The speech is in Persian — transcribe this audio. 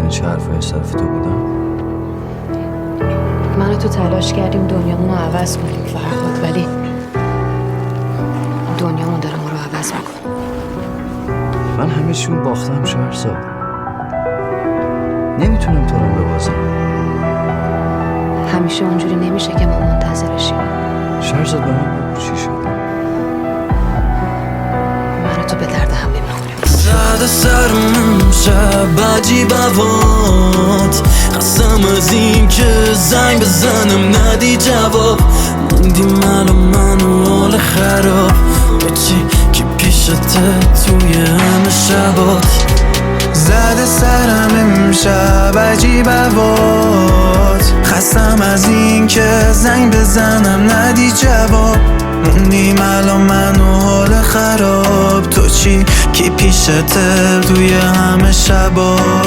میدونی چه حرفای صرف تو بودم؟ من و تو تلاش کردیم دنیامون رو عوض کنیم فرهاد، ولی دنیامون داره ما رو عوض میکنه. من همه چیون باختم شهرزاد. نمیتونم تو رو ببازم. همیشه اونجوری نمیشه که ما منتظرشیم. شهرزاد به من بگو چی شده؟ من و تو به درد هم نمیخوریم. زد سرم امشب عجیب هوات، خستم از این که زنگ بزنم ندی جواب. موندی من و حال خراب، تو چی که پیشته توی همه شبات. زد سرم امشب عجیب هوات، خستم از این که زنگ بزنم ندی جواب. موندیم الان من و حال خراب، تو چی کی پیشته توی همه شبات.